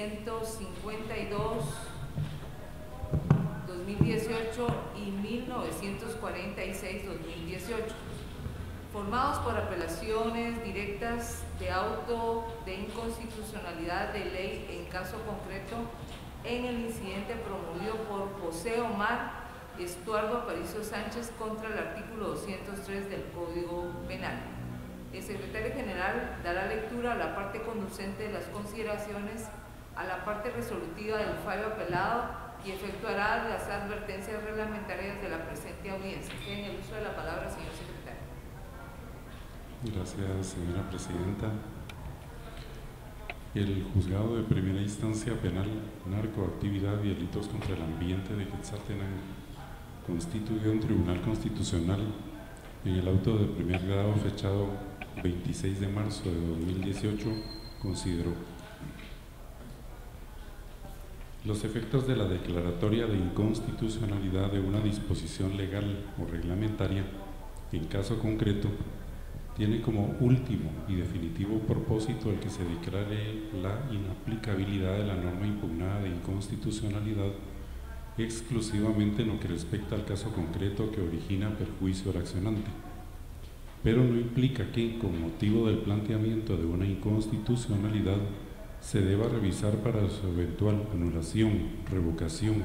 152, 2018 y 1946, 2018, formados por apelaciones directas de auto de inconstitucionalidad de ley en caso concreto en el incidente promovido por José Omar Estuardo Aparicio Sánchez contra el artículo 203 del Código Penal. El secretario general dará lectura a la parte conducente de las consideraciones, a la parte resolutiva del fallo apelado y efectuará las advertencias reglamentarias de la presente audiencia. En el uso de la palabra, señor secretario. Gracias, señora presidenta. El Juzgado de Primera Instancia Penal, Narcoactividad y Delitos contra el Ambiente de Quetzaltenango constituyó un tribunal constitucional en el auto de primer grado fechado 26 de marzo de 2018, consideró: los efectos de la declaratoria de inconstitucionalidad de una disposición legal o reglamentaria, en caso concreto, tiene como último y definitivo propósito el que se declare la inaplicabilidad de la norma impugnada de inconstitucionalidad exclusivamente en lo que respecta al caso concreto que origina perjuicio al accionante, pero no implica que, con motivo del planteamiento de una inconstitucionalidad, se deba revisar para su eventual anulación, revocación,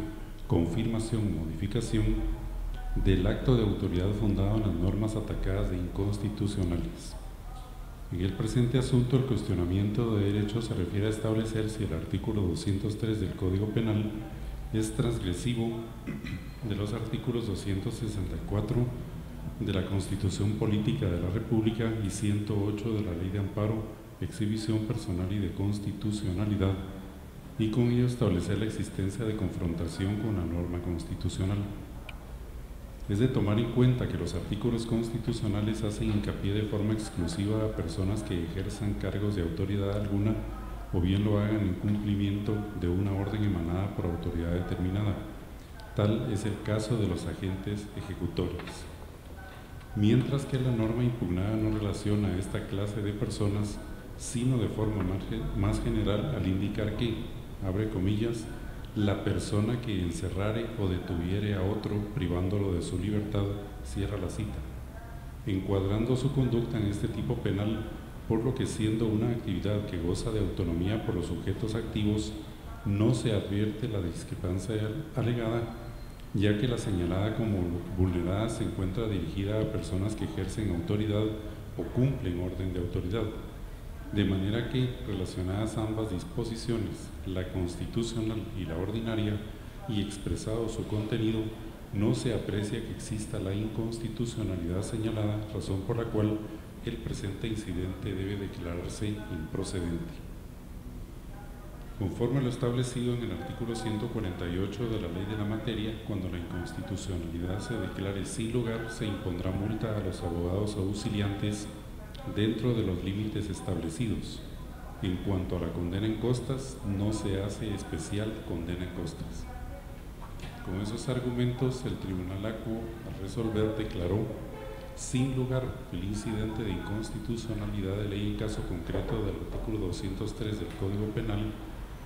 confirmación o modificación del acto de autoridad fundado en las normas atacadas de inconstitucionales. En el presente asunto, el cuestionamiento de derecho se refiere a establecer si el artículo 203 del Código Penal es transgresivo de los artículos 264 de la Constitución Política de la República y 108 de la Ley de Amparo, Exhibición Personal y de Constitucionalidad, y con ello establecer la existencia de confrontación con la norma constitucional. Es de tomar en cuenta que los artículos constitucionales hacen hincapié de forma exclusiva a personas que ejerzan cargos de autoridad alguna o bien lo hagan en cumplimiento de una orden emanada por autoridad determinada. Tal es el caso de los agentes ejecutores. Mientras que la norma impugnada no relaciona a esta clase de personas, sino de forma más general al indicar que, abre comillas, la persona que encerrare o detuviere a otro privándolo de su libertad, cierra la cita, encuadrando su conducta en este tipo penal, por lo que siendo una actividad que goza de autonomía por los sujetos activos, no se advierte la discrepancia alegada, ya que la señalada como vulnerada se encuentra dirigida a personas que ejercen autoridad o cumplen orden de autoridad, de manera que, relacionadas ambas disposiciones, la constitucional y la ordinaria, y expresado su contenido, no se aprecia que exista la inconstitucionalidad señalada, razón por la cual el presente incidente debe declararse improcedente. Conforme a lo establecido en el artículo 148 de la Ley de la Materia, cuando la inconstitucionalidad se declare sin lugar, se impondrá multa a los abogados auxiliantes dentro de los límites establecidos. En cuanto a la condena en costas, no se hace especial condena en costas. Con esos argumentos, el Tribunal Acuo, al resolver, declaró sin lugar el incidente de inconstitucionalidad de ley en caso concreto del artículo 203 del Código Penal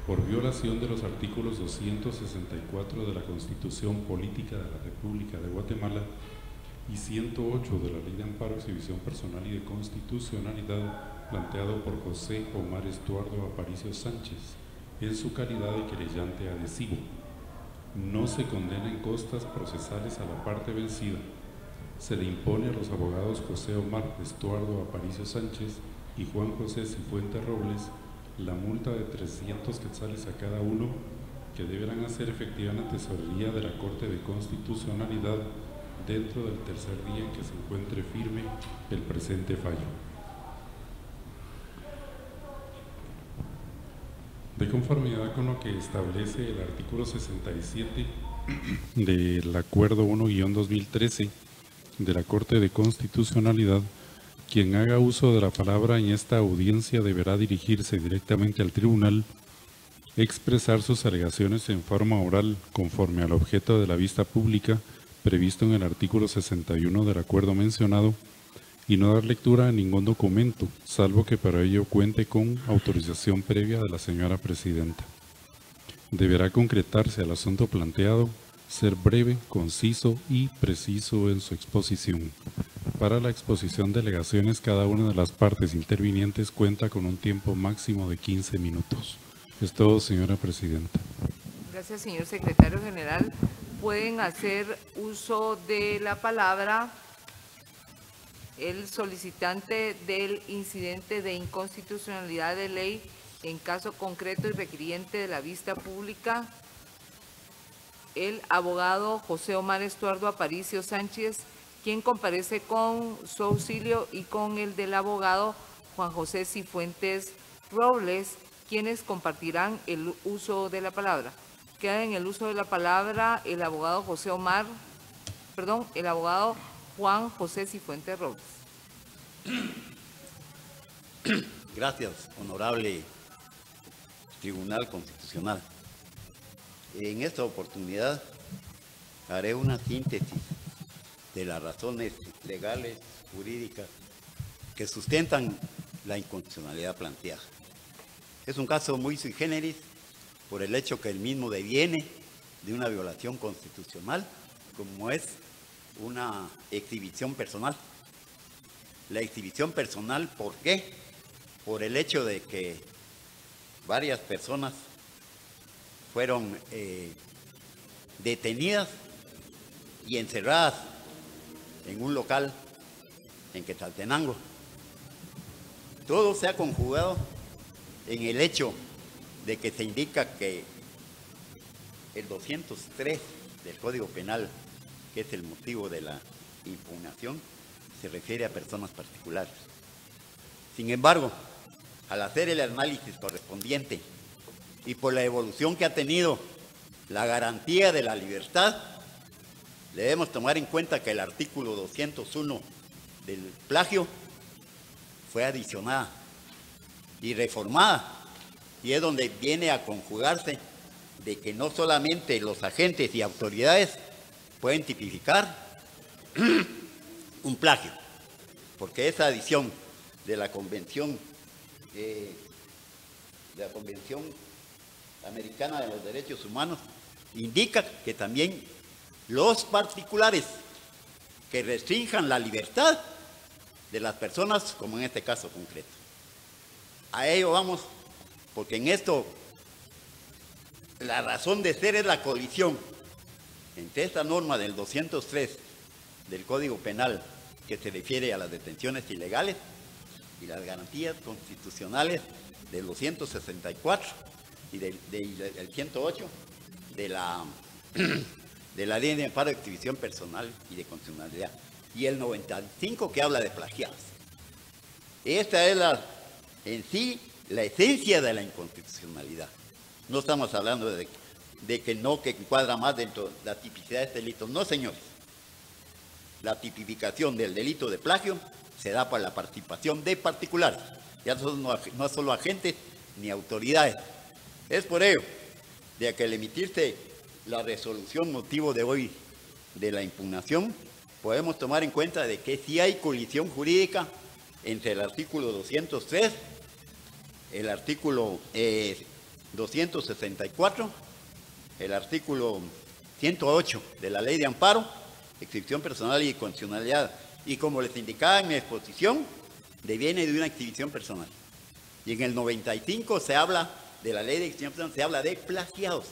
por violación de los artículos 264 de la Constitución Política de la República de Guatemala y 108 de la Ley de Amparo, Exhibición Personal y de Constitucionalidad, planteado por José Omar Estuardo Aparicio Sánchez en su calidad de querellante adhesivo. No se condena en costas procesales a la parte vencida. Se le impone a los abogados José Omar Estuardo Aparicio Sánchez y Juan José Cifuentes Robles la multa de 300 quetzales a cada uno, que deberán hacer efectiva en la tesorería de la Corte de Constitucionalidad dentro del tercer día en que se encuentre firme el presente fallo. De conformidad con lo que establece el artículo 67 del Acuerdo 1-2013 de la Corte de Constitucionalidad, quien haga uso de la palabra en esta audiencia deberá dirigirse directamente al tribunal, expresar sus alegaciones en forma oral conforme al objeto de la vista pública previsto en el artículo 61 del acuerdo mencionado y no dar lectura a ningún documento, salvo que para ello cuente con autorización previa de la señora presidenta. Deberá concretarse al asunto planteado, ser breve, conciso y preciso en su exposición. Para la exposición de alegaciones, cada una de las partes intervinientes cuenta con un tiempo máximo de 15 minutos. Es todo, señora presidenta. Gracias, señor secretario general. Pueden hacer uso de la palabra el solicitante del incidente de inconstitucionalidad de ley en caso concreto y requiriente de la vista pública, el abogado José Omar Estuardo Aparicio Sánchez, quien comparece con su auxilio, y con el del abogado Juan José Cifuentes Robles, quienes compartirán el uso de la palabra. Queda en el uso de la palabra el abogado el abogado Juan José Cifuentes Robles. Gracias, honorable Tribunal Constitucional. En esta oportunidad haré una síntesis de las razones legales, jurídicas, que sustentan la inconstitucionalidad planteada. Es un caso muy sui generis por el hecho que el mismo deviene de una violación constitucional, como es una exhibición personal. La exhibición personal, ¿por qué? Por el hecho de que varias personas fueron detenidas y encerradas en un local en Quetzaltenango. Todo se ha conjugado en el hecho de que se indica que el 203 del Código Penal, que es el motivo de la impugnación, se refiere a personas particulares. Sin embargo, al hacer el análisis correspondiente y por la evolución que ha tenido la garantía de la libertad, debemos tomar en cuenta que el artículo 201 del plagio fue adicionada y reformada, y es donde viene a conjugarse de que no solamente los agentes y autoridades pueden tipificar un plagio, porque esa adición de la Convención Americana de los Derechos Humanos indica que también los particulares que restrinjan la libertad de las personas, como en este caso concreto. A ello vamos, porque en esto la razón de ser es la colisión entre esta norma del 203 del Código Penal, que se refiere a las detenciones ilegales, y las garantías constitucionales del 264 y del 108 de la Ley de Amparo de Exhibición Personal y de Constitucionalidad, y el 95 que habla de plagiados. Esta es en sí la esencia de la inconstitucionalidad. No estamos hablando de que no, que encuadra más dentro de la tipicidad de este delito. No, señores. La tipificación del delito de plagio se da por la participación de particulares, ya no solo agentes ni autoridades. Es por ello de que al emitirse la resolución motivo de hoy de la impugnación, podemos tomar en cuenta de que sí hay colisión jurídica entre el artículo 203, el artículo 264, el artículo 108 de la Ley de Amparo, Exhibición Personal y Constitucionalidad. Y como les indicaba en mi exposición, deviene de una exhibición personal. Y en el 95 se habla de la Ley de Exhibición Personal, se habla de plagiados.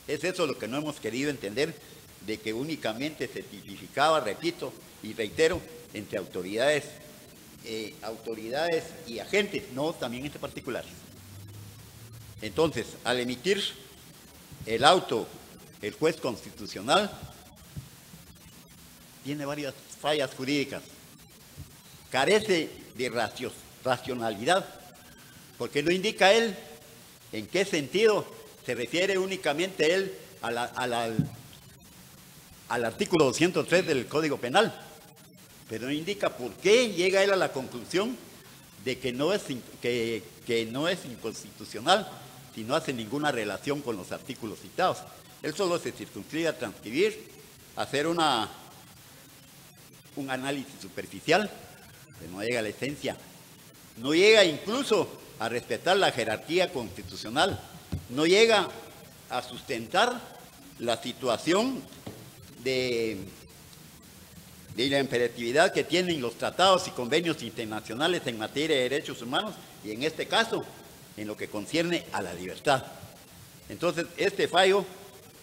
Es eso lo que no hemos querido entender, de que únicamente se tipificaba, repito y reitero, entre autoridades y agentes, no también entre particulares. Entonces, al emitir el auto, el juez constitucional tiene varias fallas jurídicas, carece de racionalidad, porque no indica él en qué sentido se refiere únicamente él al artículo 203 del Código Penal, pero no indica por qué llega él a la conclusión de que no es inconstitucional si no hace ninguna relación con los artículos citados. Él solo se circunscribe a transcribir, hacer un análisis superficial, pero no llega a la esencia, no llega incluso a respetar la jerarquía constitucional, no llega a sustentar la situación de la imperatividad que tienen los tratados y convenios internacionales en materia de derechos humanos y en este caso en lo que concierne a la libertad. Entonces, este fallo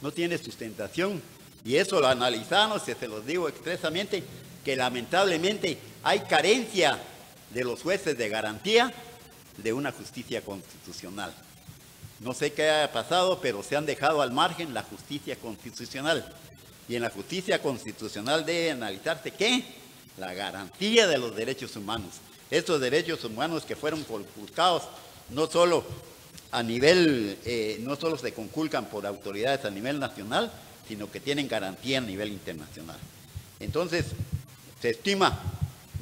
no tiene sustentación y eso lo analizamos y se los digo expresamente que lamentablemente hay carencia de los jueces de garantía de una justicia constitucional. No sé qué haya pasado, pero se han dejado al margen la justicia constitucional. Y en la justicia constitucional debe analizarse ¿qué? La garantía de los derechos humanos. Estos derechos humanos que fueron conculcados no solo a nivel, no solo se conculcan por autoridades a nivel nacional, sino que tienen garantía a nivel internacional. Entonces, se estima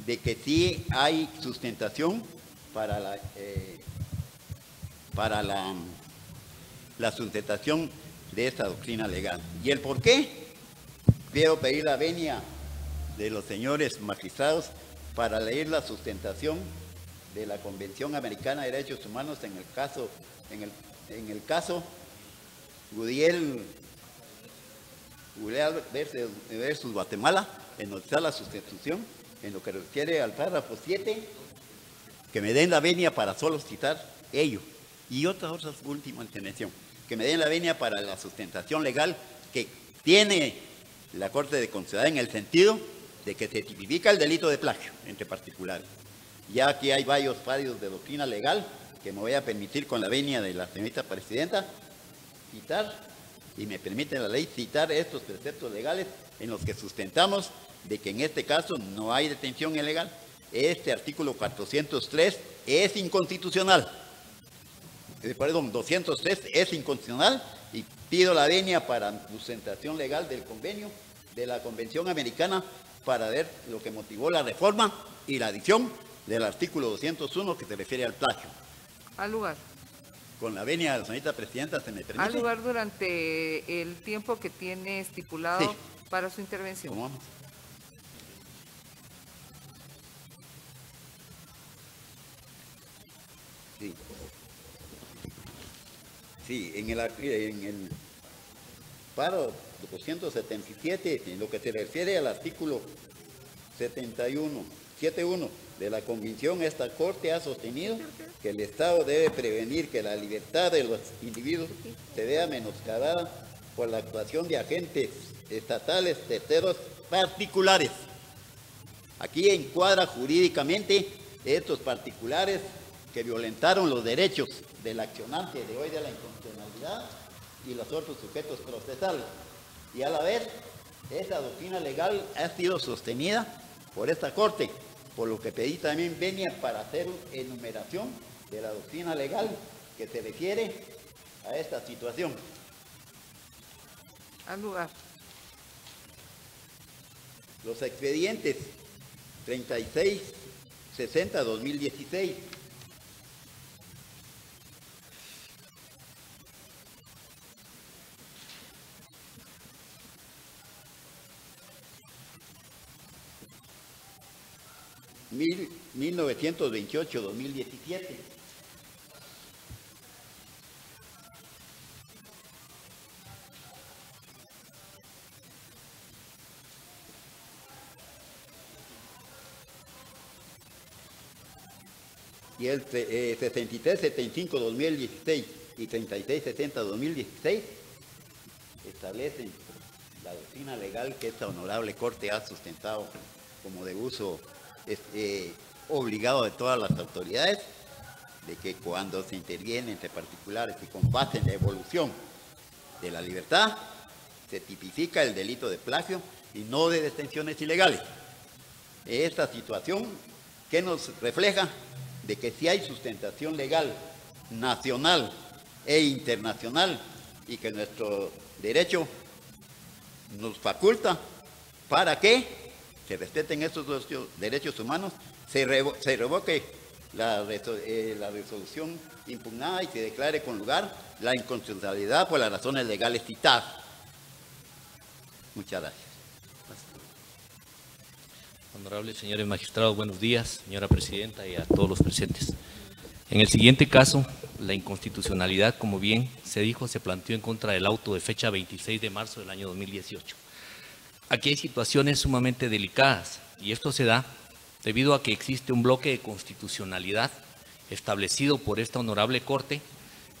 de que sí hay sustentación para la sustentación de esta doctrina legal. ¿Y el por qué? Quiero pedir la venia de los señores magistrados para leer la sustentación de la Convención Americana de Derechos Humanos en el caso Gudiel versus Guatemala, en donde está la sustitución, en lo que refiere al párrafo 7, que me den la venia para solo citar ello, y otras últimas intervención, que me den la venia para la sustentación legal que tiene la Corte de Constitucionalidad en el sentido de que se tipifica el delito de plagio entre particulares. Ya aquí hay varios fallos de doctrina legal que me voy a permitir con la venia de la señorita presidenta citar, y me permite la ley citar estos preceptos legales en los que sustentamos de que en este caso no hay detención ilegal. Este artículo 403 es inconstitucional. Perdón, 203 es inconstitucional y pido la venia para sustentación legal del convenio de la Convención Americana para ver lo que motivó la reforma y la adición del artículo 201 que se refiere al plagio. Al lugar. Con la venia de la señorita presidenta, ¿se me permite? Al lugar durante el tiempo que tiene estipulado sí. Para su intervención. ¿Cómo vamos? Sí. Sí, en el paro 277, en lo que se refiere al artículo 71 de la Convención, esta Corte ha sostenido que el Estado debe prevenir que la libertad de los individuos se vea menoscabada por la actuación de agentes estatales, terceros, particulares. Aquí encuadra jurídicamente estos particulares que violentaron los derechos del accionante de hoy de la inconstitucionalidad y los otros sujetos procesales. Y a la vez, esta doctrina legal ha sido sostenida por esta Corte, por lo que pedí también venia para hacer enumeración de la doctrina legal que se refiere a esta situación. Al lugar. Los expedientes 3660-2016. $1928-2017. Y el 6375-2016 y 3660-2016 establecen la doctrina legal que esta honorable Corte ha sustentado como de uso obligado de todas las autoridades, de que cuando se interviene entre particulares y combaten la evolución de la libertad, se tipifica el delito de plagio y no de detenciones ilegales. Esta situación que nos refleja de que si hay sustentación legal nacional e internacional y que nuestro derecho nos faculta para que se respeten estos derechos humanos, se revoque la resolución impugnada y se declare con lugar la inconstitucionalidad por las razones legales citadas. Muchas gracias. Honorables señores magistrados, buenos días, señora presidenta y a todos los presentes. En el siguiente caso, la inconstitucionalidad, como bien se dijo, se planteó en contra del auto de fecha 26 de marzo del año 2018. Aquí hay situaciones sumamente delicadas y esto se da debido a que existe un bloque de constitucionalidad establecido por esta honorable Corte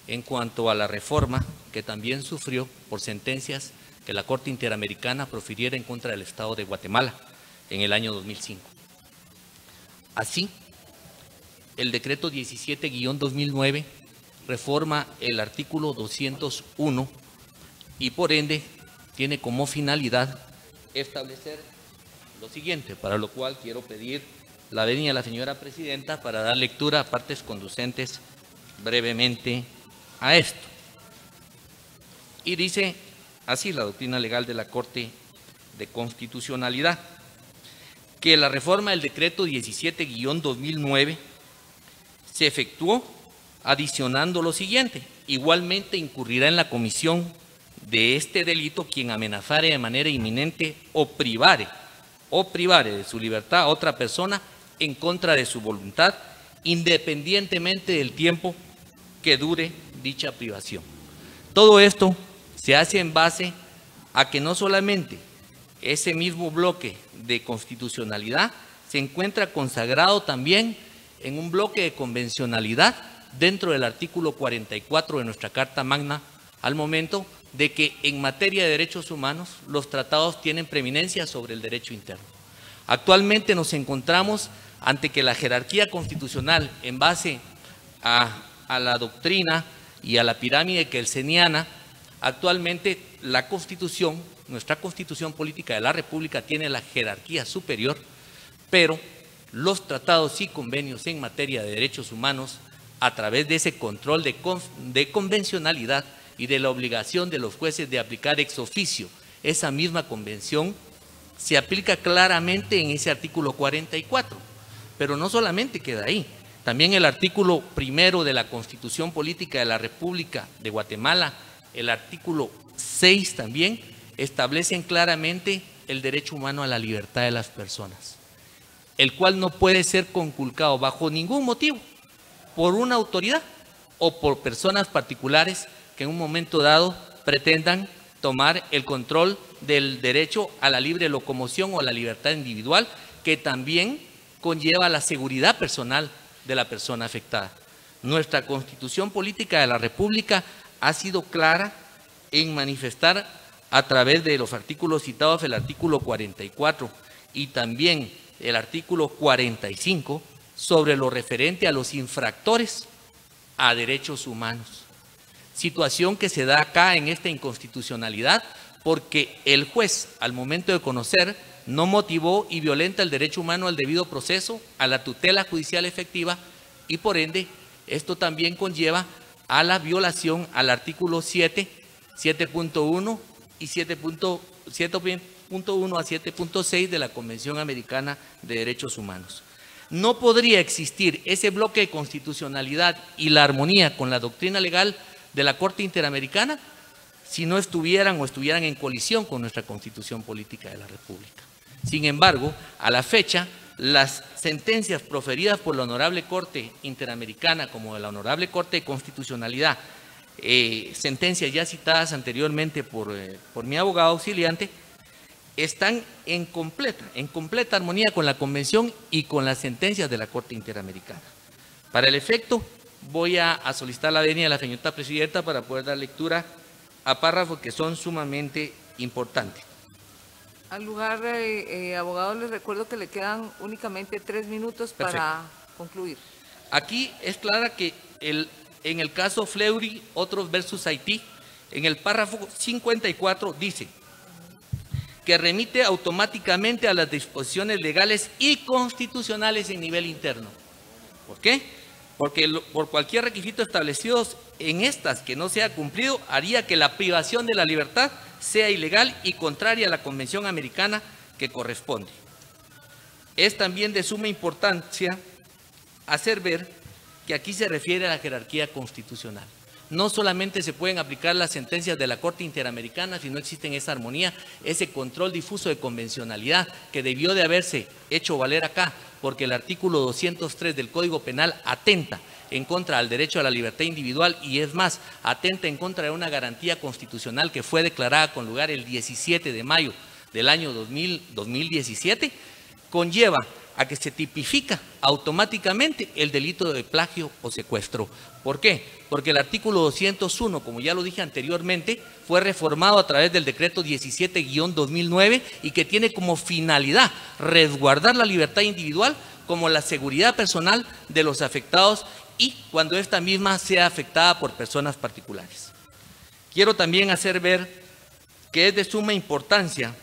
en cuanto a la reforma que también sufrió por sentencias que la Corte Interamericana profiriera en contra del Estado de Guatemala en el año 2005. Así, el decreto 17-2009 reforma el artículo 201 y por ende tiene como finalidad establecer lo siguiente, para lo cual quiero pedir la venia a la señora presidenta para dar lectura a partes conducentes brevemente a esto. Y dice así la doctrina legal de la Corte de Constitucionalidad, que la reforma del decreto 17-2009 se efectuó adicionando lo siguiente: igualmente incurrirá en la comisión de este delito quien amenazare de manera inminente o privare de su libertad a otra persona en contra de su voluntad, independientemente del tiempo que dure dicha privación. Todo esto se hace en base a que no solamente ese mismo bloque de constitucionalidad se encuentra consagrado también en un bloque de convencionalidad dentro del artículo 44 de nuestra Carta Magna, al momento de que en materia de derechos humanos los tratados tienen preeminencia sobre el derecho interno. Actualmente nos encontramos ante que la jerarquía constitucional en base a la doctrina y a la pirámide kelseniana, actualmente la Constitución, nuestra Constitución Política de la República tiene la jerarquía superior, pero los tratados y convenios en materia de derechos humanos, a través de ese control de convencionalidad y de la obligación de los jueces de aplicar ex oficio esa misma convención, se aplica claramente en ese artículo 44. Pero no solamente queda ahí, también el artículo 1 de la Constitución Política de la República de Guatemala, el artículo 6 también, establecen claramente el derecho humano a la libertad de las personas, el cual no puede ser conculcado bajo ningún motivo por una autoridad o por personas particulares que en un momento dado pretendan tomar el control del derecho a la libre locomoción o a la libertad individual, que también conlleva la seguridad personal de la persona afectada. Nuestra Constitución Política de la República ha sido clara en manifestar a través de los artículos citados, el artículo 44 y también el artículo 45, sobre lo referente a los infractores a derechos humanos. Situación que se da acá en esta inconstitucionalidad porque el juez, al momento de conocer, no motivó y violenta el derecho humano al debido proceso, a la tutela judicial efectiva, y por ende esto también conlleva a la violación al artículo 7, 7.1 y 7.1 a 7.6 de la Convención Americana de Derechos Humanos. No podría existir ese bloque de constitucionalidad y la armonía con la doctrina legal de la Corte Interamericana si no estuvieran en colisión con nuestra Constitución Política de la República. Sin embargo, a la fecha, las sentencias proferidas por la Honorable Corte Interamericana como de la Honorable Corte de Constitucionalidad, sentencias ya citadas anteriormente por mi abogado auxiliante, están en completa armonía con la Convención y con las sentencias de la Corte Interamericana. Para el efecto, voy a solicitar la venia de la señora presidenta para poder dar lectura a párrafos que son sumamente importantes. Al lugar, abogado, les recuerdo que le quedan únicamente 3 minutos para concluir. Aquí es clara que en el caso Fleury, otros versus Haití, en el párrafo 54 dice que remite automáticamente a las disposiciones legales y constitucionales en nivel interno. ¿Por qué? Porque por cualquier requisito establecido en estas que no sea cumplido, haría que la privación de la libertad sea ilegal y contraria a la Convención Americana que corresponde. Es también de suma importancia hacer ver que aquí se refiere a la jerarquía constitucional. no solamente se pueden aplicar las sentencias de la Corte Interamericana si no existe esa armonía, ese control difuso de convencionalidad que debió de haberse hecho valer acá, porque el artículo 203 del Código Penal atenta en contra del derecho a la libertad individual y es más, atenta en contra de una garantía constitucional que fue declarada con lugar el 17 de mayo del año 2017, conlleva a que se tipifica automáticamente el delito de plagio o secuestro. ¿Por qué? Porque el artículo 201, como ya lo dije anteriormente, fue reformado a través del decreto 17-2009 y que tiene como finalidad resguardar la libertad individual como la seguridad personal de los afectados y cuando esta misma sea afectada por personas particulares. Quiero también hacer ver que es de suma importancia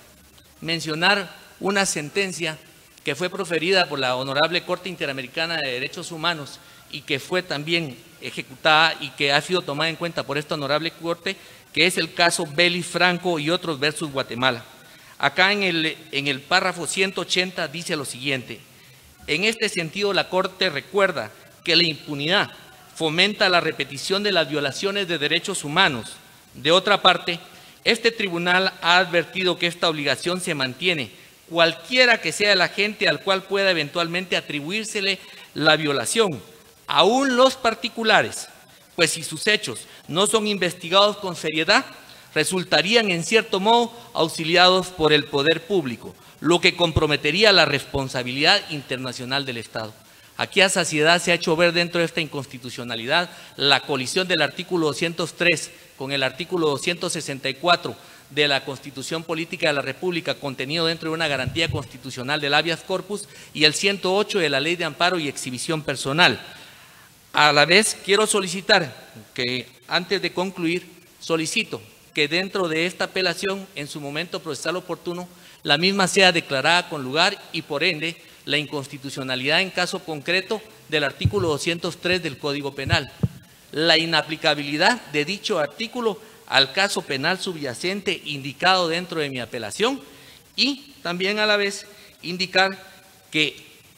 mencionar una sentencia que fue proferida por la Honorable Corte Interamericana de Derechos Humanos y que fue también ejecutada y que ha sido tomada en cuenta por esta Honorable Corte, que es el caso Belli Franco y otros versus Guatemala. Acá en el párrafo 180 dice lo siguiente: en este sentido la Corte recuerda que la impunidad fomenta la repetición de las violaciones de derechos humanos. De otra parte, este tribunal ha advertido que esta obligación se mantiene cualquiera que sea el agente al cual pueda eventualmente atribuírsele la violación, aún los particulares, pues si sus hechos no son investigados con seriedad, resultarían en cierto modo auxiliados por el poder público, lo que comprometería la responsabilidad internacional del Estado. Aquí a saciedad se ha hecho ver dentro de esta inconstitucionalidad la colisión del artículo 203 con el artículo 264 de la Constitución Política de la República, contenido dentro de una garantía constitucional del habeas corpus, y el 108 de la Ley de Amparo y Exhibición Personal. A la vez, quiero solicitar que, antes de concluir, solicito que dentro de esta apelación, en su momento procesal oportuno, la misma sea declarada con lugar y, por ende, la inconstitucionalidad en caso concreto del artículo 203 del Código Penal. La inaplicabilidad de dicho artículo al caso penal subyacente indicado dentro de mi apelación y también a la vez indicar que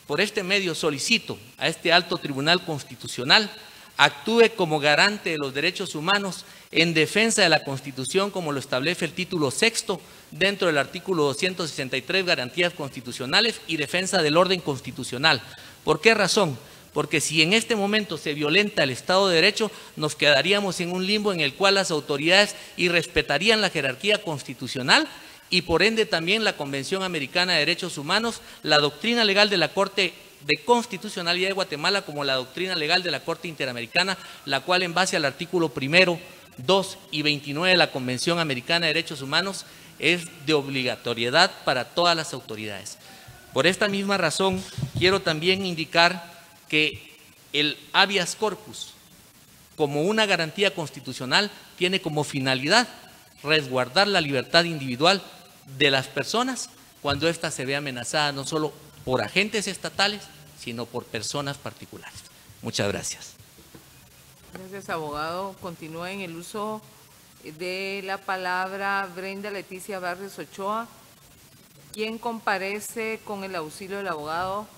por este medio solicito a este alto tribunal constitucional actúe como garante de los derechos humanos en defensa de la Constitución como lo establece el título sexto dentro del artículo 263, garantías constitucionales y defensa del orden constitucional. ¿Por qué razón? Porque si en este momento se violenta el Estado de Derecho, nos quedaríamos en un limbo en el cual las autoridades irrespetarían la jerarquía constitucional y por ende también la Convención Americana de Derechos Humanos, la doctrina legal de la Corte de Constitucionalidad de Guatemala como la doctrina legal de la Corte Interamericana, la cual en base al artículo 1, 2 y 29 de la Convención Americana de Derechos Humanos es de obligatoriedad para todas las autoridades. Por esta misma razón, quiero también indicar que el habeas corpus, como una garantía constitucional, tiene como finalidad resguardar la libertad individual de las personas cuando ésta se ve amenazada no solo por agentes estatales, sino por personas particulares. Muchas gracias. Gracias, abogado. Continúa en el uso de la palabra Brenda Leticia Barrios Ochoa, quien comparece con el auxilio del abogado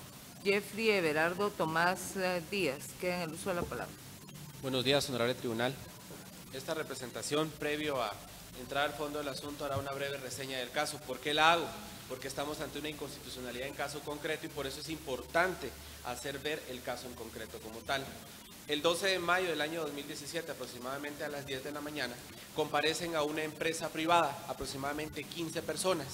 Jeffrey Everardo Tomás Díaz. Queda en el uso de la palabra. Buenos días, honorable tribunal. Esta representación, previo a entrar al fondo del asunto, hará una breve reseña del caso. ¿Por qué la hago? Porque estamos ante una inconstitucionalidad en caso concreto y por eso es importante hacer ver el caso en concreto como tal. El 12 de mayo del año 2017, aproximadamente a las 10 de la mañana, comparecen a una empresa privada, aproximadamente 15 personas.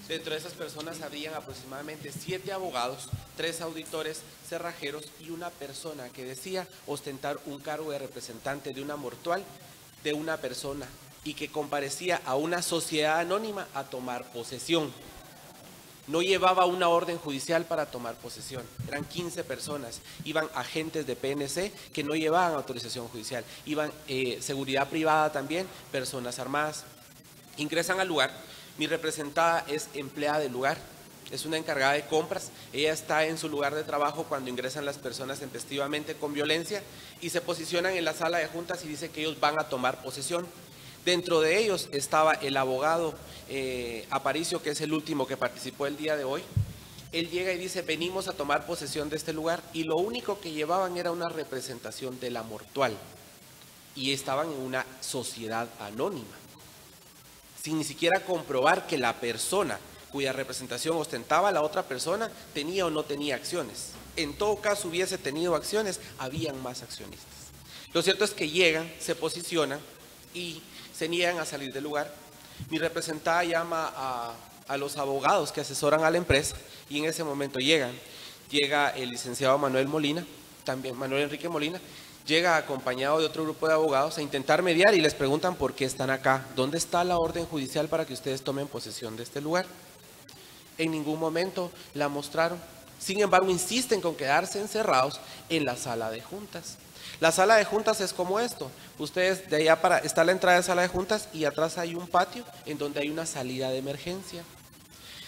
Dentro de esas personas habían aproximadamente 7 abogados, 3 auditores, cerrajeros y una persona que decía ostentar un cargo de representante de una mortual de una persona y que comparecía a una sociedad anónima a tomar posesión. No llevaba una orden judicial para tomar posesión, eran 15 personas, iban agentes de PNC que no llevaban autorización judicial, iban seguridad privada también, personas armadas. Ingresan al lugar, mi representada es empleada del lugar, es una encargada de compras, ella está en su lugar de trabajo cuando ingresan las personas tempestivamente con violencia y se posicionan en la sala de juntas y dice que ellos van a tomar posesión. Dentro de ellos estaba el abogado Aparicio, que es el último que participó el día de hoy. Él llega y dice, venimos a tomar posesión de este lugar y lo único que llevaban era una representación de la mortual. y estaban en una sociedad anónima, sin ni siquiera comprobar que la persona cuya representación ostentaba a la otra persona tenía o no tenía acciones. En todo caso hubiese tenido acciones, habían más accionistas. Lo cierto es que llegan, se posicionan y se niegan a salir del lugar. Mi representada llama a los abogados que asesoran a la empresa y en ese momento llega el licenciado Manuel Molina, también Manuel Enrique Molina, llega acompañado de otro grupo de abogados a intentar mediar y les preguntan por qué están acá, dónde está la orden judicial para que ustedes tomen posesión de este lugar. En ningún momento la mostraron, sin embargo insisten con quedarse encerrados en la sala de juntas. La sala de juntas es como esto, ustedes de allá está la entrada de sala de juntas y atrás hay un patio en donde hay una salida de emergencia.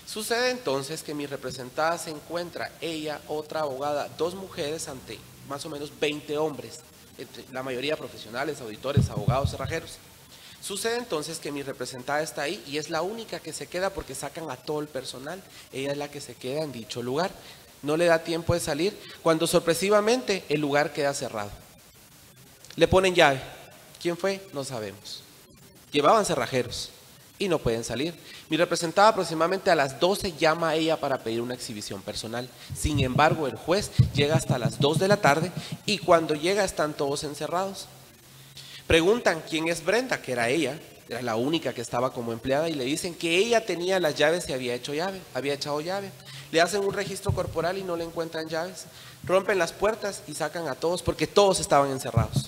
Sucede entonces que mi representada se encuentra, ella, otra abogada, 2 mujeres ante más o menos 20 hombres, la mayoría profesionales, auditores, abogados, cerrajeros. Sucede entonces que mi representada está ahí y es la única que se queda porque sacan a todo el personal, ella es la que se queda en dicho lugar, no le da tiempo de salir, cuando sorpresivamente el lugar queda cerrado. Le ponen llave. ¿Quién fue? No sabemos. Llevaban cerrajeros y no pueden salir. Mi representada aproximadamente a las 12 llama a ella para pedir una exhibición personal. Sin embargo, el juez llega hasta las 2 de la tarde y cuando llega están todos encerrados. Preguntan quién es Brenda, que era ella, era la única que estaba como empleada, y le dicen que ella tenía las llaves y había echado llave. Le hacen un registro corporal y no le encuentran llaves. Rompen las puertas y sacan a todos porque todos estaban encerrados.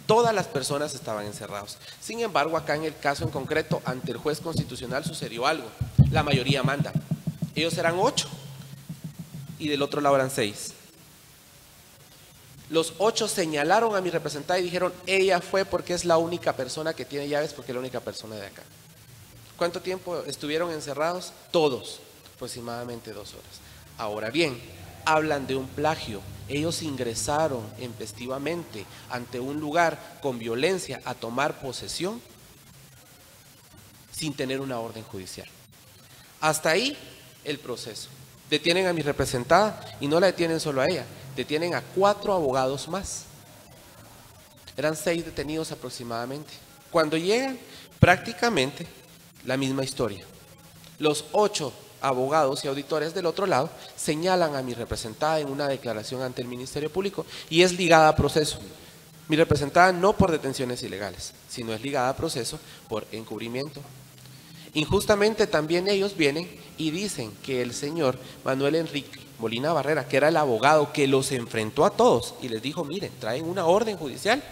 Todas las personas estaban encerrados. Sin embargo, acá en el caso en concreto, ante el juez constitucional sucedió algo. La mayoría manda. Ellos eran 8 y del otro lado eran 6. Los 8 señalaron a mi representada y dijeron, ella fue porque es la única persona que tiene llaves, porque es la única persona de acá. ¿Cuánto tiempo estuvieron encerrados? Todos, aproximadamente 2 horas. Ahora bien, hablan de un plagio. Ellos ingresaron intempestivamente ante un lugar con violencia a tomar posesión sin tener una orden judicial. Hasta ahí el proceso. Detienen a mi representada y no la detienen solo a ella, detienen a 4 abogados más. Eran 6 detenidos aproximadamente. Cuando llegan, prácticamente la misma historia. Los 8 abogados y auditores del otro lado señalan a mi representada en una declaración ante el Ministerio Público y es ligada a proceso. Mi representada no por detenciones ilegales, sino es ligada a proceso por encubrimiento. Injustamente también ellos vienen y dicen que el señor Manuel Enrique Molina Barrera, que era el abogado que los enfrentó a todos y les dijo, miren, traen una orden judicial,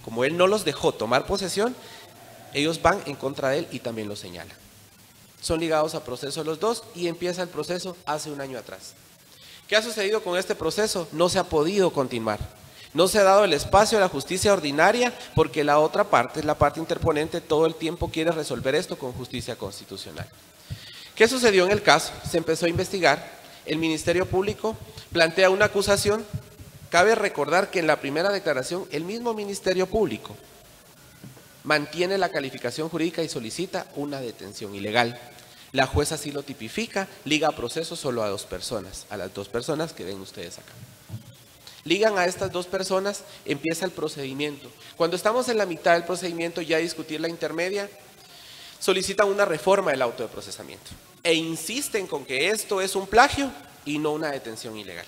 como él no los dejó tomar posesión, ellos van en contra de él y también lo señalan. Son ligados a proceso los dos y empieza el proceso hace un año atrás. ¿Qué ha sucedido con este proceso? No se ha podido continuar. No se ha dado el espacio a la justicia ordinaria porque la otra parte, la parte interponente, todo el tiempo quiere resolver esto con justicia constitucional. ¿Qué sucedió en el caso? Se empezó a investigar, el Ministerio Público plantea una acusación. Cabe recordar que en la primera declaración el mismo Ministerio Público mantiene la calificación jurídica y solicita una detención ilegal. La jueza sí lo tipifica, liga a proceso solo a 2 personas, a las 2 personas que ven ustedes acá. Ligan a estas 2 personas, empieza el procedimiento. Cuando estamos en la mitad del procedimiento, ya a discutir la intermedia, solicitan una reforma del auto de procesamiento e insisten con que esto es un plagio y no una detención ilegal.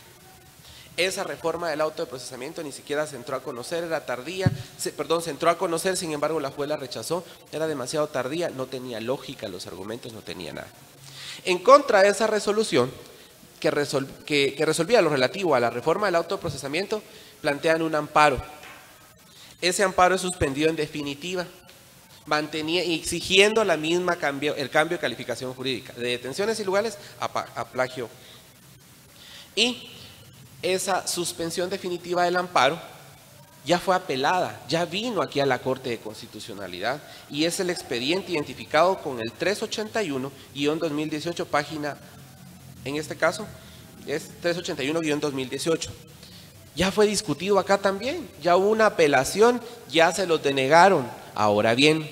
Esa reforma del auto de procesamiento ni siquiera se entró a conocer, era tardía, se entró a conocer, sin embargo la juez la rechazó, era demasiado tardía, no tenía lógica, los argumentos no tenía nada. En contra de esa resolución, que resolvía lo relativo a la reforma del auto de procesamiento, plantean un amparo. Ese amparo es suspendido en definitiva, exigiendo la misma el cambio de calificación jurídica, de detenciones ilegales a plagio. Y esa suspensión definitiva del amparo ya fue apelada, ya vino aquí a la Corte de Constitucionalidad y es el expediente identificado con el 381-2018, página, en este caso, es 381-2018. Ya fue discutido acá también, ya hubo una apelación, ya se los denegaron. Ahora bien,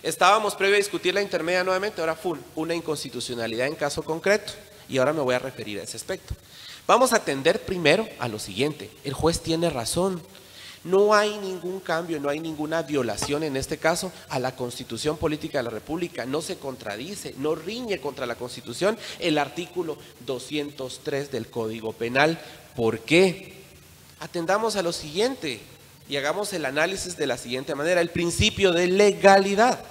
estábamos previo a discutir la intermedia nuevamente, ahora fue una inconstitucionalidad en caso concreto y ahora me voy a referir a ese aspecto. Vamos a atender primero a lo siguiente, el juez tiene razón. No hay ningún cambio, no hay ninguna violación en este caso a la Constitución Política de la República. No se contradice, no riñe contra la Constitución el artículo 203 del Código Penal. ¿Por qué? Atendamos a lo siguiente y hagamos el análisis de la siguiente manera. El principio de legalidad.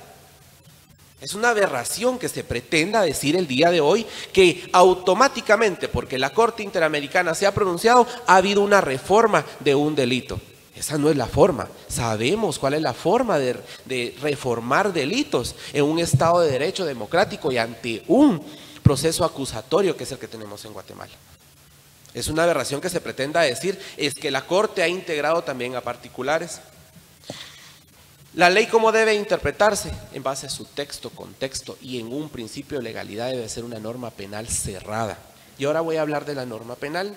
Es una aberración que se pretenda decir el día de hoy que automáticamente, porque la Corte Interamericana se ha pronunciado, ha habido una reforma de un delito. Esa no es la forma. Sabemos cuál es la forma de reformar delitos en un Estado de Derecho democrático y ante un proceso acusatorio que es el que tenemos en Guatemala. Es una aberración que se pretenda decir es que la Corte ha integrado también a particulares. La ley, ¿cómo debe interpretarse? En base a su texto, contexto y en un principio de legalidad debe ser una norma penal cerrada. Y ahora voy a hablar de la norma penal.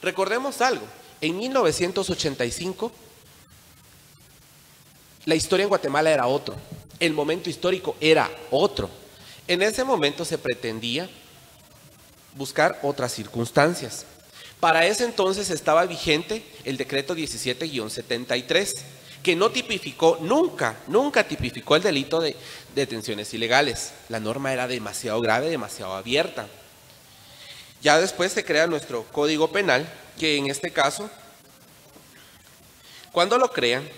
Recordemos algo, en 1985 la historia en Guatemala era otro, el momento histórico era otro. En ese momento se pretendía buscar otras circunstancias. Para ese entonces estaba vigente el decreto 17-73, que no tipificó, nunca tipificó el delito de detenciones ilegales. La norma era demasiado grave, demasiado abierta. Ya después se crea nuestro Código Penal, que en este caso, cuando lo crean,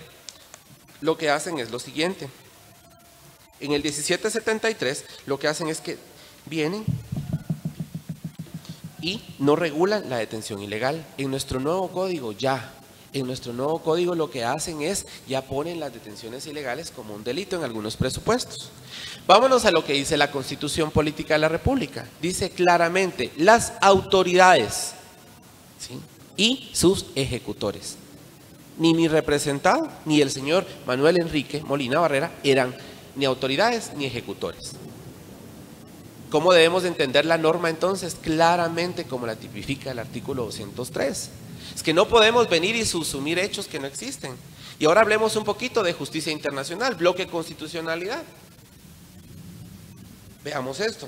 lo que hacen es lo siguiente. En el 1773 lo que hacen es que vienen y no regulan la detención ilegal. En nuestro nuevo código en nuestro nuevo código lo que hacen es, ya ponen las detenciones ilegales como un delito en algunos presupuestos. Vámonos a lo que dice la Constitución Política de la República. Dice claramente, las autoridades, ¿sí?, y sus ejecutores. Ni mi representado, ni el señor Manuel Enrique Molina Barrera eran ni autoridades ni ejecutores. ¿Cómo debemos de entender la norma entonces? Claramente como la tipifica el artículo 203. Es que no podemos venir y subsumir hechos que no existen. Y ahora hablemos un poquito de justicia internacional, bloque constitucionalidad. Veamos esto.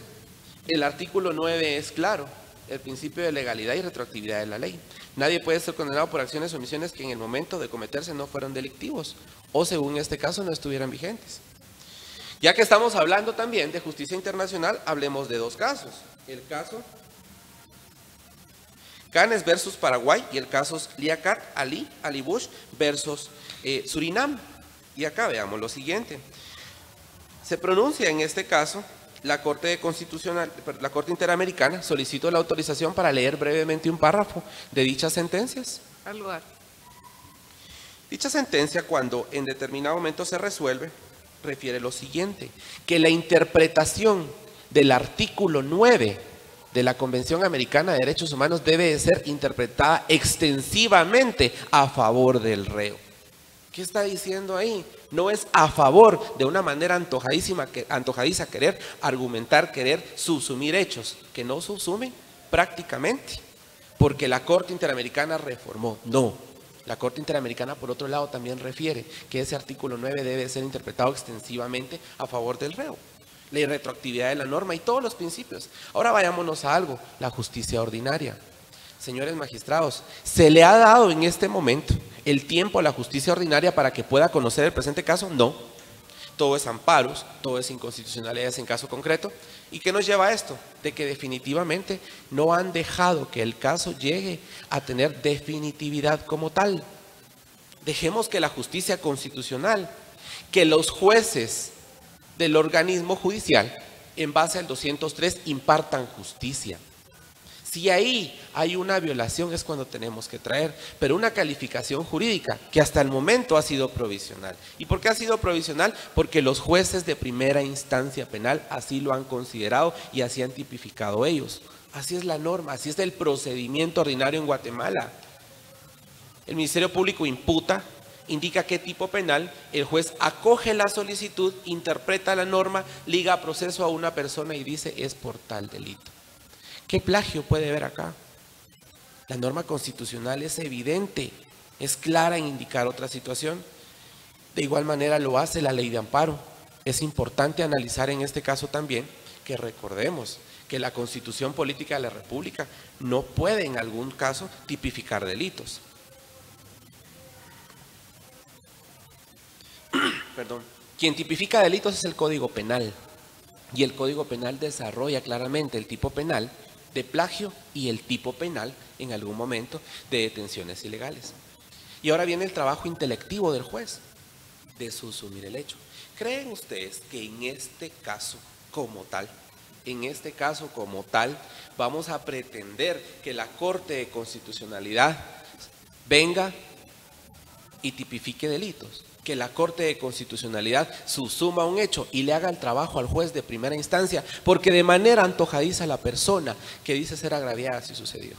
El artículo 9 es claro, el principio de legalidad y retroactividad de la ley. Nadie puede ser condenado por acciones o omisiones que en el momento de cometerse no fueron delictivos o según este caso no estuvieran vigentes. Ya que estamos hablando también de justicia internacional, hablemos de dos casos. El caso Canes versus Paraguay y el caso Liaquat Ali Bush versus Surinam. Y acá veamos lo siguiente. Se pronuncia en este caso la Corte Interamericana. Solicito la autorización para leer brevemente un párrafo de dichas sentencias. Al lugar. Dicha sentencia, cuando en determinado momento se resuelve, refiere lo siguiente, que la interpretación del artículo 9 de la Convención Americana de Derechos Humanos debe de ser interpretada extensivamente a favor del reo. ¿Qué está diciendo ahí? No es a favor de una manera antojadiza querer argumentar, querer subsumir hechos que no subsumen prácticamente, porque la Corte Interamericana reformó. No, la Corte Interamericana por otro lado también refiere que ese artículo 9 debe ser interpretado extensivamente a favor del reo. La retroactividad de la norma y todos los principios. Ahora vayámonos a algo, la justicia ordinaria. Señores magistrados, ¿se le ha dado en este momento el tiempo a la justicia ordinaria para que pueda conocer el presente caso? No. Todo es amparos, todo es inconstitucionalidades en caso concreto. ¿Y qué nos lleva a esto? De que definitivamente no han dejado que el caso llegue a tener definitividad como tal. Dejemos que la justicia constitucional, que los jueces del organismo judicial, en base al 203, impartan justicia. Si ahí hay una violación es cuando tenemos que traer, pero una calificación jurídica que hasta el momento ha sido provisional. ¿Y por qué ha sido provisional? Porque los jueces de primera instancia penal así lo han considerado y así han tipificado ellos. Así es la norma, así es el procedimiento ordinario en Guatemala. El Ministerio Público imputa, indica qué tipo penal, el juez acoge la solicitud, interpreta la norma, liga a proceso a una persona y dice es por tal delito. ¿Qué plagio puede haber acá? La norma constitucional es evidente, es clara en indicar otra situación. De igual manera lo hace la ley de amparo. Es importante analizar en este caso también que recordemos que la Constitución Política de la República no puede en algún caso tipificar delitos. quien tipifica delitos es el Código Penal. Y el Código Penal desarrolla claramente el tipo penal de plagio y el tipo penal, en algún momento, de detenciones ilegales. Y ahora viene el trabajo intelectivo del juez, de subsumir el hecho. ¿Creen ustedes que en este caso como tal, vamos a pretender que la Corte de Constitucionalidad venga y tipifique delitos? Que la Corte de Constitucionalidad subsuma un hecho y le haga el trabajo al juez de primera instancia, porque de manera antojadiza la persona que dice ser agraviada si sucedió.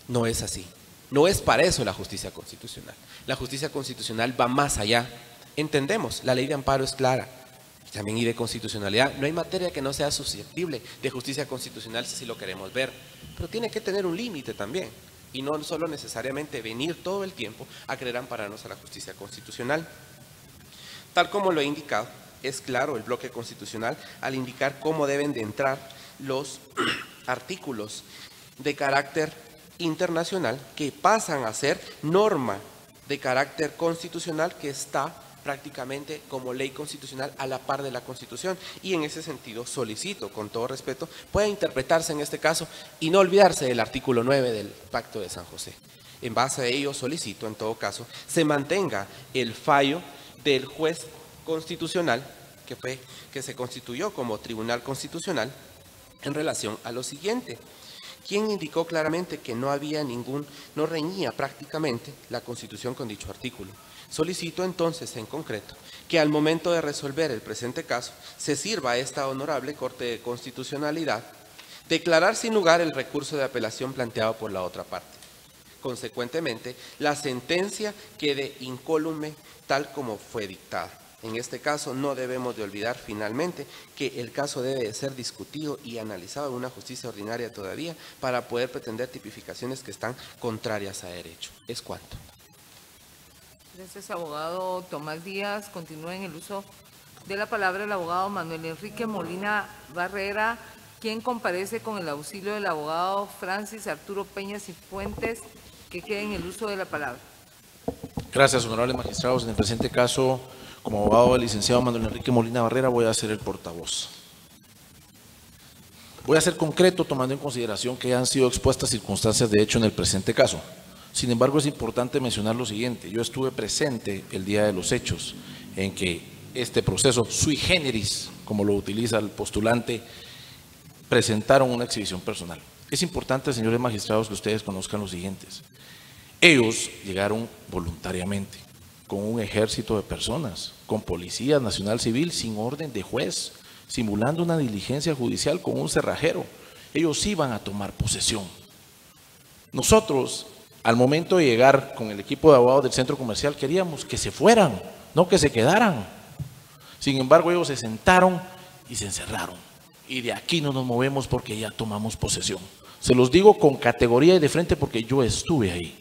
No es así. No es para eso la justicia constitucional. La justicia constitucional va más allá. Entendemos, la ley de amparo es clara. También y de constitucionalidad. No hay materia que no sea susceptible de justicia constitucional si lo queremos ver. Pero tiene que tener un límite también. Y no solo necesariamente venir todo el tiempo a querer ampararnos a la justicia constitucional. Tal como lo he indicado, es claro el bloque constitucional al indicar cómo deben de entrar los artículos de carácter internacional que pasan a ser norma de carácter constitucional que está prácticamente como ley constitucional a la par de la Constitución, y en ese sentido solicito, con todo respeto, pueda interpretarse en este caso y no olvidarse del artículo 9 del Pacto de San José. En base a ello solicito, en todo caso, se mantenga el fallo del juez constitucional que se constituyó como Tribunal Constitucional en relación a lo siguiente, quien indicó claramente que no reñía prácticamente la Constitución con dicho artículo. Solicito entonces en concreto que al momento de resolver el presente caso se sirva a esta honorable Corte de Constitucionalidad declarar sin lugar el recurso de apelación planteado por la otra parte. Consecuentemente, la sentencia quede incólume tal como fue dictada. En este caso no debemos de olvidar finalmente que el caso debe de ser discutido y analizado en una justicia ordinaria todavía para poder pretender tipificaciones que están contrarias a derecho. Es cuanto. Gracias, abogado Tomás Díaz. Continúa en el uso de la palabra el abogado Manuel Enrique Molina Barrera, quien comparece con el auxilio del abogado Francis Arturo Peña Cifuentes, que quede en el uso de la palabra. Gracias, honorables magistrados. En el presente caso, como abogado del licenciado Manuel Enrique Molina Barrera, voy a ser el portavoz. Voy a ser concreto tomando en consideración que han sido expuestas circunstancias de hecho en el presente caso. Sin embargo, es importante mencionar lo siguiente. Yo estuve presente el día de los hechos en que este proceso sui generis, como lo utiliza el postulante, presentaron una exhibición personal. Es importante, señores magistrados, que ustedes conozcan lo siguientes. Ellos llegaron voluntariamente, con un ejército de personas, con Policía Nacional Civil, sin orden de juez, simulando una diligencia judicial con un cerrajero. Ellos iban a tomar posesión. Nosotros, al momento de llegar con el equipo de abogados del centro comercial, queríamos que se fueran, no que se quedaran. Sin embargo, ellos se sentaron y se encerraron. Y de aquí no nos movemos porque ya tomamos posesión. Se los digo con categoría y de frente porque yo estuve ahí.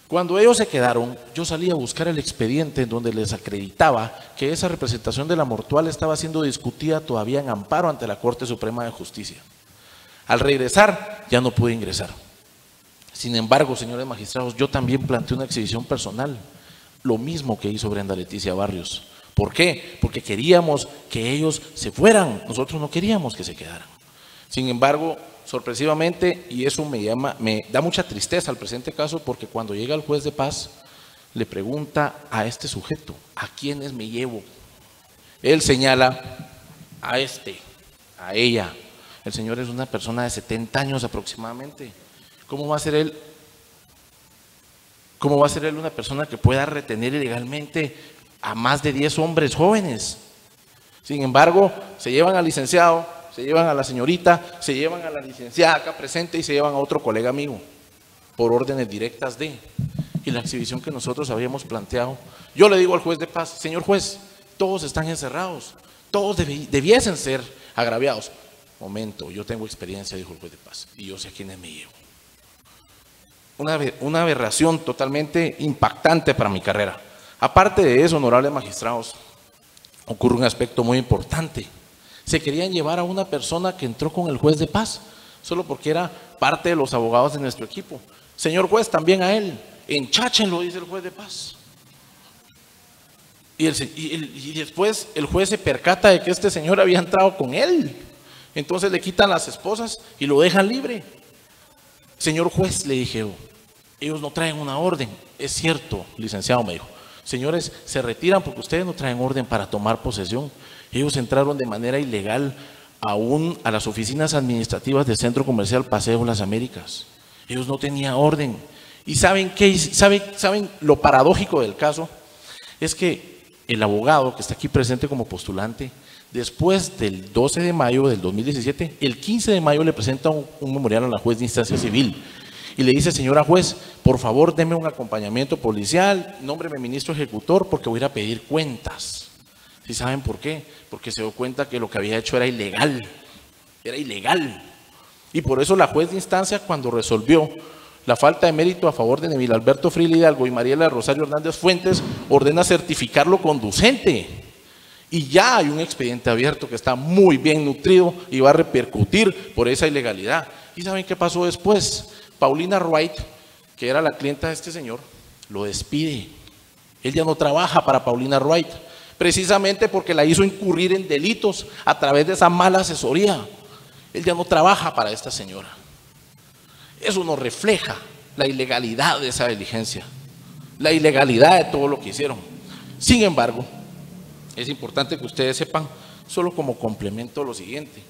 Cuando ellos se quedaron, yo salí a buscar el expediente en donde les acreditaba que esa representación de la mortual estaba siendo discutida todavía en amparo ante la Corte Suprema de Justicia. Al regresar, ya no pude ingresar. Sin embargo, señores magistrados, yo también planteé una exhibición personal, lo mismo que hizo Brenda Leticia Barrios. ¿Por qué? Porque queríamos que ellos se fueran, nosotros no queríamos que se quedaran. Sin embargo, sorpresivamente, y eso me da mucha tristeza al presente caso, porque cuando llega el juez de paz, le pregunta a este sujeto, ¿a quiénes me llevo? Él señala a a ella. El señor es una persona de 70 años aproximadamente. ¿Cómo va a ser él una persona que pueda retener ilegalmente a más de 10 hombres jóvenes? Sin embargo, se llevan al licenciado, se llevan a la señorita, se llevan a la licenciada acá presente y se llevan a otro colega amigo, por órdenes directas de. Y la exhibición que nosotros habíamos planteado, yo le digo al juez de paz, señor juez, todos están encerrados, todos debiesen ser agraviados. Momento, yo tengo experiencia, dijo el juez de paz, y yo sé a quiénes me llevo. Una aberración totalmente impactante para mi carrera. Aparte de eso, honorables magistrados, ocurre un aspecto muy importante. Se querían llevar a una persona que entró con el juez de paz, solo porque era parte de los abogados de nuestro equipo. Señor juez, también a él, encháchenlo, dice el juez de paz. Y después el juez se percata de que este señor había entrado con él. Entonces le quitan las esposas y lo dejan libre. Señor juez, le dije yo, ellos no traen una orden. Es cierto, licenciado, me dijo. Señores, se retiran porque ustedes no traen orden para tomar posesión. Ellos entraron de manera ilegal aún a las oficinas administrativas del Centro Comercial Paseo Las Américas. Ellos no tenían orden. ¿Y saben qué? ¿Saben lo paradójico del caso? Es que el abogado que está aquí presente como postulante, después del 12 de mayo del 2017, el 15 de mayo le presenta un memorial a la juez de instancia civil y le dice: señora juez, por favor deme un acompañamiento policial, nómbreme ministro ejecutor porque voy a ir a pedir cuentas. ¿Sí saben por qué? Porque se dio cuenta que lo que había hecho era ilegal, y por eso la juez de instancia, cuando resolvió la falta de mérito a favor de Neville Alberto Frila Hidalgo y Mariela Rosario Hernández Fuentes, ordena certificarlo conducente. Y ya hay un expediente abierto que está muy bien nutrido y va a repercutir por esa ilegalidad. ¿Y saben qué pasó después? Paulina Wright, que era la clienta de este señor, lo despide. Él ya no trabaja para Paulina Wright, precisamente porque la hizo incurrir en delitos a través de esa mala asesoría. Él ya no trabaja para esta señora. Eso nos refleja la ilegalidad de esa diligencia, la ilegalidad de todo lo que hicieron. Sin embargo, es importante que ustedes sepan, solo como complemento, lo siguiente: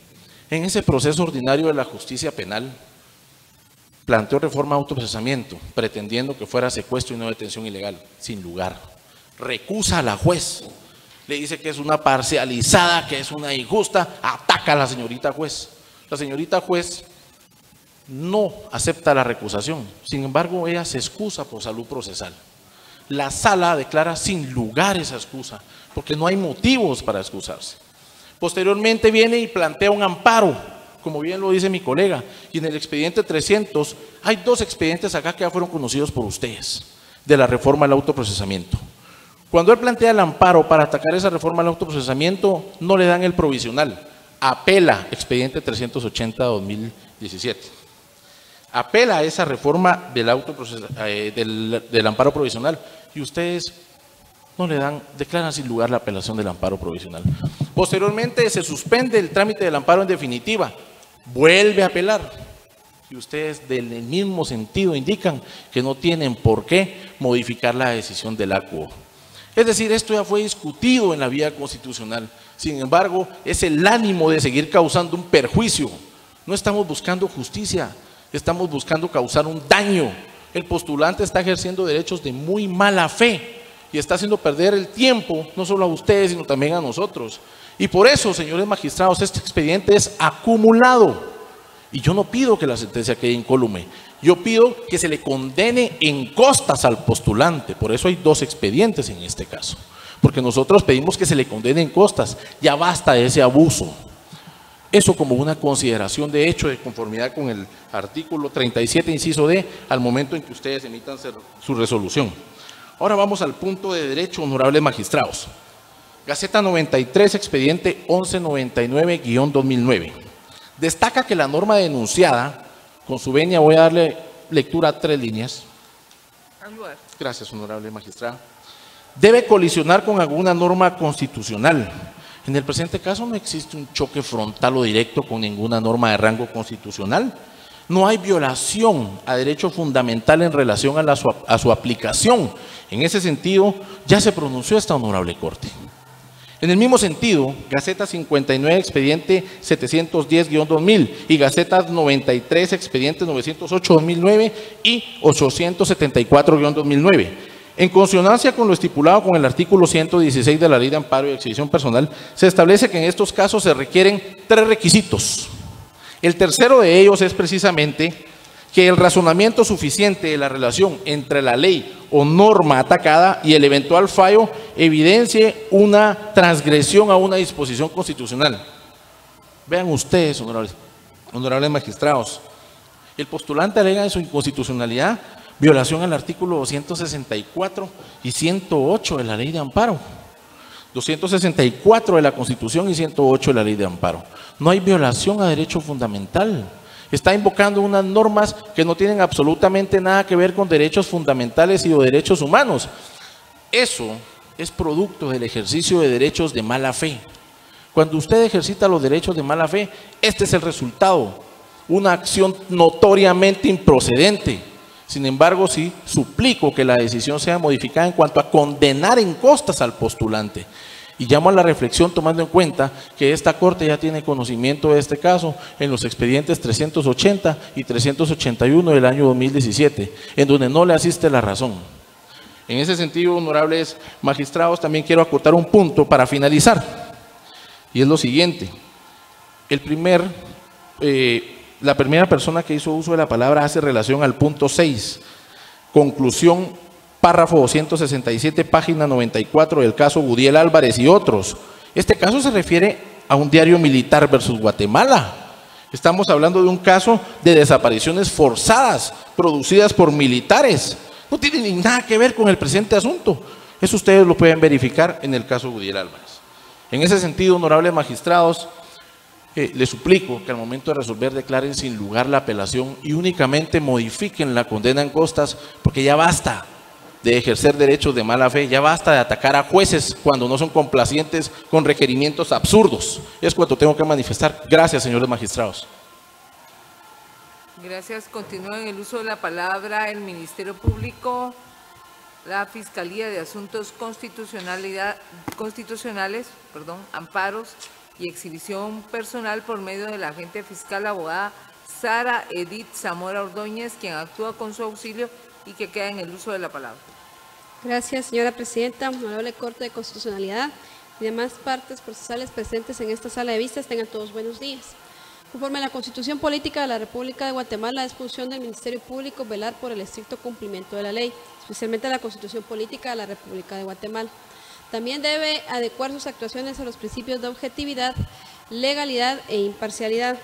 en ese proceso ordinario de la justicia penal, planteó reforma de autoprocesamiento, pretendiendo que fuera secuestro y no detención ilegal, sin lugar. Recusa a la juez, le dice que es una parcializada, que es una injusta, ataca a la señorita juez. La señorita juez no acepta la recusación, sin embargo ella se excusa por salud procesal. La sala declara sin lugar esa excusa, porque no hay motivos para excusarse. Posteriormente viene y plantea un amparo, como bien lo dice mi colega, y en el expediente 300, hay 2 expedientes acá que ya fueron conocidos por ustedes, de la reforma al autoprocesamiento. Cuando él plantea el amparo para atacar esa reforma al autoprocesamiento, no le dan el provisional, apela, expediente 380-2017. Apela a esa reforma del amparo provisional y ustedes no le dan, declaran sin lugar la apelación del amparo provisional. Posteriormente se suspende el trámite del amparo en definitiva, vuelve a apelar y ustedes del mismo sentido indican que no tienen por qué modificar la decisión del ACUO. Es decir, esto ya fue discutido en la vía constitucional. Sin embargo, es el ánimo de seguir causando un perjuicio. No estamos buscando justicia, estamos buscando causar un daño. El postulante está ejerciendo derechos de muy mala fe y está haciendo perder el tiempo, no solo a ustedes, sino también a nosotros. Y por eso, señores magistrados, este expediente es acumulado. Y yo no pido que la sentencia quede incólume, yo pido que se le condene en costas al postulante. Por eso hay 2 expedientes en este caso, porque nosotros pedimos que se le condene en costas. Ya basta de ese abuso. Eso como una consideración de hecho de conformidad con el artículo 37, inciso D, al momento en que ustedes emitan su resolución. Ahora vamos al punto de derecho, honorables magistrados. Gaceta 93, expediente 1199-2009. Destaca que la norma denunciada, con su venia voy a darle lectura a 3 líneas. Gracias, honorable magistrada. Debe colisionar con alguna norma constitucional. En el presente caso no existe un choque frontal o directo con ninguna norma de rango constitucional. No hay violación a derecho fundamental en relación a su aplicación. En ese sentido, ya se pronunció esta honorable Corte. En el mismo sentido, Gaceta 59, expediente 710-2000 y Gaceta 93, expediente 908-2009 y 874-2009. En consonancia con lo estipulado con el artículo 116 de la Ley de Amparo y Exhibición Personal, se establece que en estos casos se requieren 3 requisitos. El tercero de ellos es precisamente que el razonamiento suficiente de la relación entre la ley o norma atacada y el eventual fallo evidencie una transgresión a una disposición constitucional. Vean ustedes, honorables magistrados, el postulante alega en su inconstitucionalidad violación al artículo 264 y 108 de la Ley de Amparo. 264 de la Constitución y 108 de la Ley de Amparo. No hay violación a derecho fundamental. Está invocando unas normas que no tienen absolutamente nada que ver con derechos fundamentales y o derechos humanos. Eso es producto del ejercicio de derechos de mala fe. Cuando usted ejercita los derechos de mala fe, este es el resultado, una acción notoriamente improcedente. Sin embargo, sí suplico que la decisión sea modificada en cuanto a condenar en costas al postulante. Y llamo a la reflexión tomando en cuenta que esta Corte ya tiene conocimiento de este caso en los expedientes 380 y 381 del año 2017, en donde no le asiste la razón. En ese sentido, honorables magistrados, también quiero acotar un punto para finalizar. Y es lo siguiente, la primera persona que hizo uso de la palabra hace relación al punto 6, conclusión, párrafo 267, página 94 del caso Gudiel Álvarez y otros. Este caso se refiere a un diario militar versus Guatemala. Estamos hablando de un caso de desapariciones forzadas producidas por militares. No tiene ni nada que ver con el presente asunto. Eso ustedes lo pueden verificar en el caso Gudiel Álvarez. En ese sentido, honorables magistrados, les suplico que al momento de resolver declaren sin lugar la apelación y únicamente modifiquen la condena en costas, porque ya basta de ejercer derechos de mala fe, ya basta de atacar a jueces cuando no son complacientes con requerimientos absurdos. Es cuanto tengo que manifestar. Gracias, señores magistrados. Gracias. Continúa en el uso de la palabra el Ministerio Público, la Fiscalía de Asuntos Constitucionales, amparos y exhibición personal por medio de la agente fiscal abogada Sara Edith Zamora Ordóñez, quien actúa con su auxilio y que queda en el uso de la palabra. Gracias, señora presidenta, honorable Corte de Constitucionalidad y demás partes procesales presentes en esta sala de vistas, tengan todos buenos días. Conforme a la Constitución Política de la República de Guatemala, es función del Ministerio Público velar por el estricto cumplimiento de la ley, especialmente la Constitución Política de la República de Guatemala. También debe adecuar sus actuaciones a los principios de objetividad, legalidad e imparcialidad.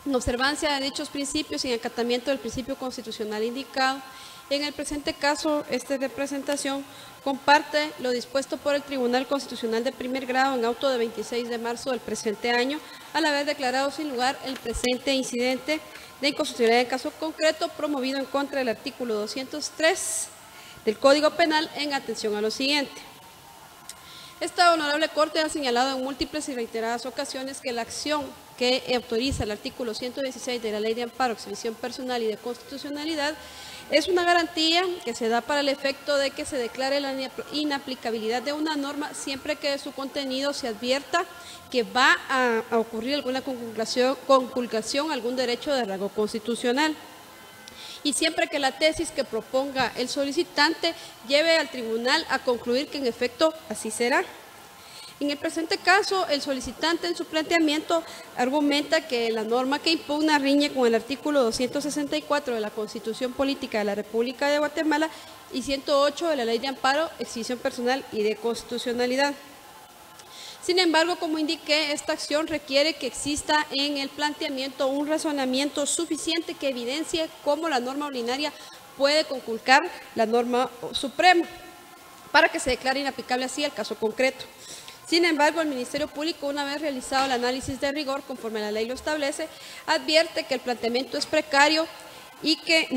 En observancia de dichos principios y en acatamiento del principio constitucional indicado, en el presente caso, esta representación comparte lo dispuesto por el Tribunal Constitucional de Primer Grado en auto de 26 de marzo del presente año, al haber declarado sin lugar el presente incidente de inconstitucionalidad en caso concreto promovido en contra del artículo 203 del Código Penal en atención a lo siguiente. Esta honorable Corte ha señalado en múltiples y reiteradas ocasiones que la acción que autoriza el artículo 116 de la Ley de Amparo, Exhibición Personal y de Constitucionalidad es una garantía que se da para el efecto de que se declare la inaplicabilidad de una norma siempre que de su contenido se advierta que va a ocurrir alguna conculcación a algún derecho de rango constitucional. Y siempre que la tesis que proponga el solicitante lleve al tribunal a concluir que en efecto así será. En el presente caso, el solicitante en su planteamiento argumenta que la norma que impugna riñe con el artículo 264 de la Constitución Política de la República de Guatemala y 108 de la Ley de Amparo, Exhibición Personal y de Constitucionalidad. Sin embargo, como indiqué, esta acción requiere que exista en el planteamiento un razonamiento suficiente que evidencie cómo la norma ordinaria puede conculcar la norma suprema para que se declare inaplicable así el caso concreto. Sin embargo, el Ministerio Público, una vez realizado el análisis de rigor, conforme la ley lo establece, advierte que el planteamiento es precario y que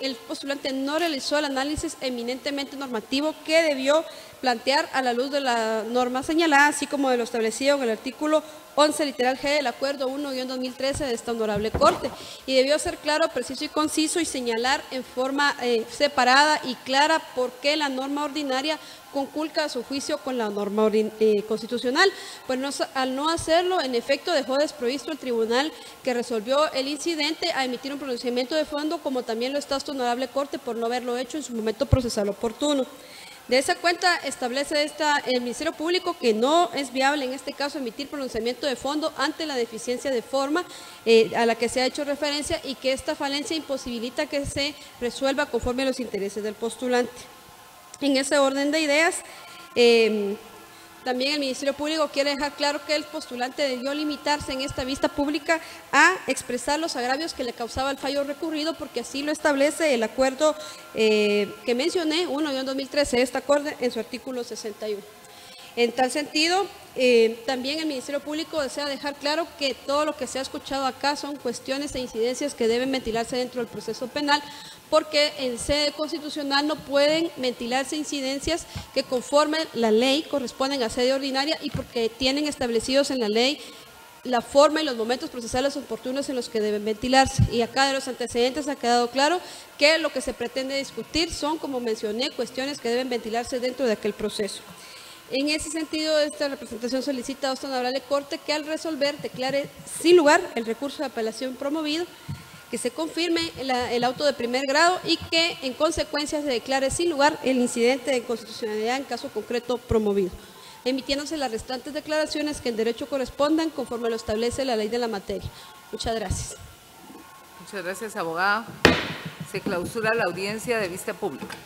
el postulante no realizó el análisis eminentemente normativo que debió plantear a la luz de la norma señalada, así como de lo establecido en el artículo 11, literal G del Acuerdo 1-2013 de esta honorable Corte, y debió ser claro, preciso y conciso y señalar en forma separada y clara por qué la norma ordinaria conculca a su juicio con la norma constitucional. Pues al no hacerlo, en efecto, dejó desprovisto el tribunal que resolvió el incidente a emitir un pronunciamiento de fondo, como también lo está esta honorable Corte por no haberlo hecho en su momento procesal oportuno. De esa cuenta establece el Ministerio Público que no es viable en este caso emitir pronunciamiento de fondo ante la deficiencia de forma a la que se ha hecho referencia y que esta falencia imposibilita que se resuelva conforme a los intereses del postulante. En ese orden de ideas, también el Ministerio Público quiere dejar claro que el postulante debió limitarse en esta vista pública a expresar los agravios que le causaba el fallo recurrido, porque así lo establece el acuerdo que mencioné, 1-2013 de esta Corte, en su artículo 61. En tal sentido, también el Ministerio Público desea dejar claro que todo lo que se ha escuchado acá son cuestiones e incidencias que deben ventilarse dentro del proceso penal, porque en sede constitucional no pueden ventilarse incidencias que conforme la ley corresponden a sede ordinaria y porque tienen establecidos en la ley la forma y los momentos procesales oportunos en los que deben ventilarse. Y acá de los antecedentes ha quedado claro que lo que se pretende discutir son, como mencioné, cuestiones que deben ventilarse dentro de aquel proceso. En ese sentido, esta representación solicita a esta Honorable Corte que al resolver declare sin lugar el recurso de apelación promovido, que se confirme el auto de primer grado y que en consecuencia se declare sin lugar el incidente de inconstitucionalidad en caso concreto promovido, emitiéndose las restantes declaraciones que en derecho correspondan conforme lo establece la ley de la materia. Muchas gracias. Muchas gracias, abogada. Se clausura la audiencia de vista pública.